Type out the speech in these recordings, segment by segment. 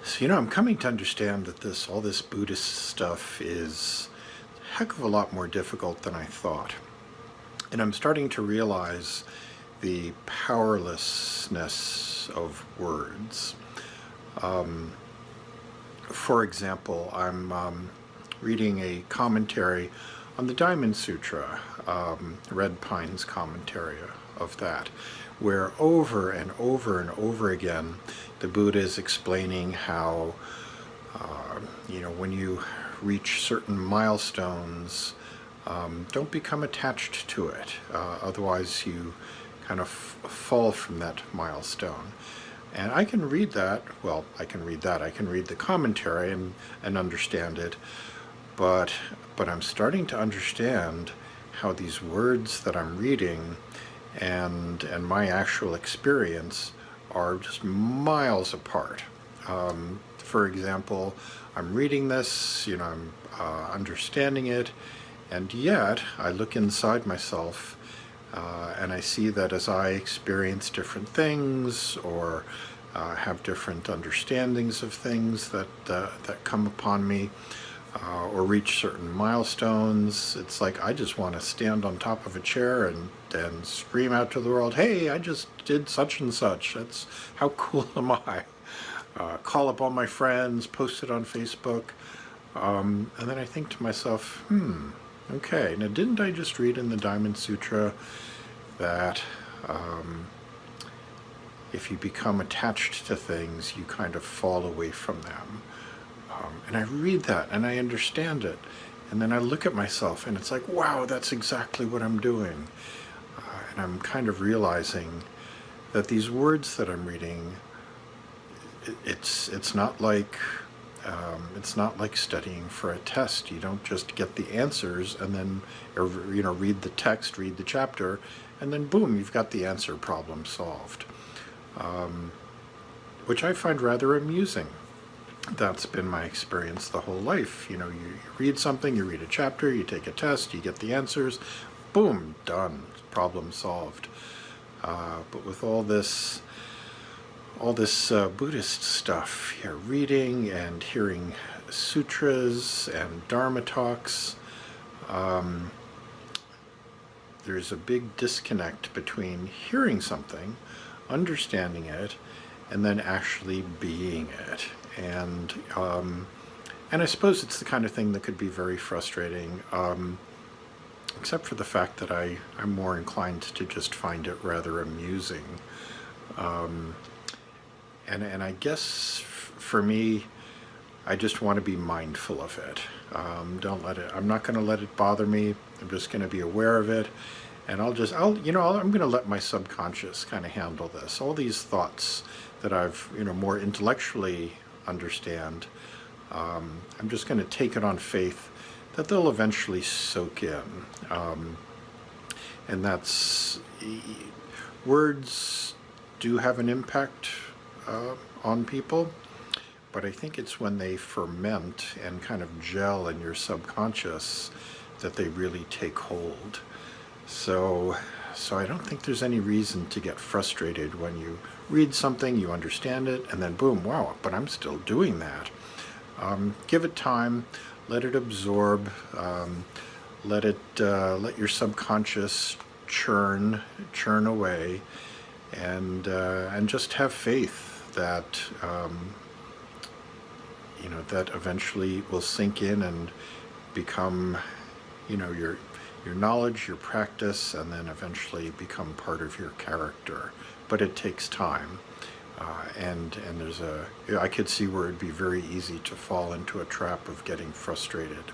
So, I'm coming to understand that all this Buddhist stuff is a heck of a lot more difficult than I thought. And I'm starting to realize the powerlessness of words. For example, I'm reading a commentary on the Diamond Sutra, Red Pine's commentary of that, where over and over and over again, the Buddha is explaining how, when you reach certain milestones, don't become attached to it. Otherwise, you kind of fall from that milestone. And I can read that. Well, I can read the commentary and understand it. But I'm starting to understand how these words that I'm reading and my actual experience are just miles apart. For example, I'm reading this, I'm understanding it, and yet I look inside myself and I see that as I experience different things or have different understandings of things that come upon me, or reach certain milestones, it's like I just want to stand on top of a chair and scream out to the world, hey, I just did such and such. That's how cool am I? Call up all my friends, post it on Facebook, and then I think to myself, okay, now didn't I just read in the Diamond Sutra that if you become attached to things, you kind of fall away from them? And I read that and I understand it. And then I look at myself and it's like, wow, that's exactly what I'm doing. And I'm kind of realizing that these words that I'm reading, it's not like studying for a test. You don't just get the answers and then read the text, read the chapter, and then boom, you've got the answer, problem solved. Which I find rather amusing. That's been my experience the whole life. You read something, you read a chapter, you take a test, you get the answers, boom, done, problem solved. But with all this Buddhist stuff, reading and hearing sutras and Dharma talks, there's a big disconnect between hearing something, understanding it, and then actually being it. And I suppose it's the kind of thing that could be very frustrating, except for the fact that I'm more inclined to just find it rather amusing. And I guess for me, I just want to be mindful of it. I'm not going to let it bother me. I'm just going to be aware of it. And I'm going to let my subconscious kind of handle this. All these thoughts that I've, more intellectually understand, I'm just going to take it on faith that they'll eventually soak in. And words do have an impact on people, but I think it's when they ferment and kind of gel in your subconscious that they really take hold. So I don't think there's any reason to get frustrated when you read something, you understand it, and then boom, wow, but I'm still doing that. Give it time, let it absorb, let your subconscious churn away, and just have faith that that eventually will sink in and become your knowledge, your practice, and then eventually become part of your character. But it takes time, and I could see where it'd be very easy to fall into a trap of getting frustrated.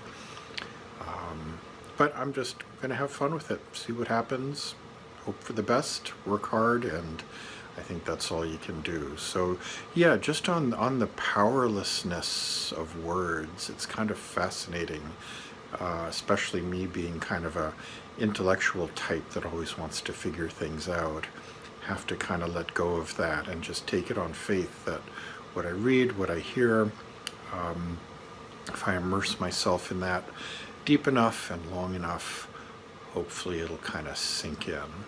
But I'm just going to have fun with it, see what happens, hope for the best, work hard, and I think that's all you can do. So yeah, just on the powerlessness of words, it's kind of fascinating, especially me being kind of a intellectual type that always wants to figure things out. Have to kind of let go of that and just take it on faith that what I read, what I hear, if I immerse myself in that deep enough and long enough, hopefully it'll kind of sink in.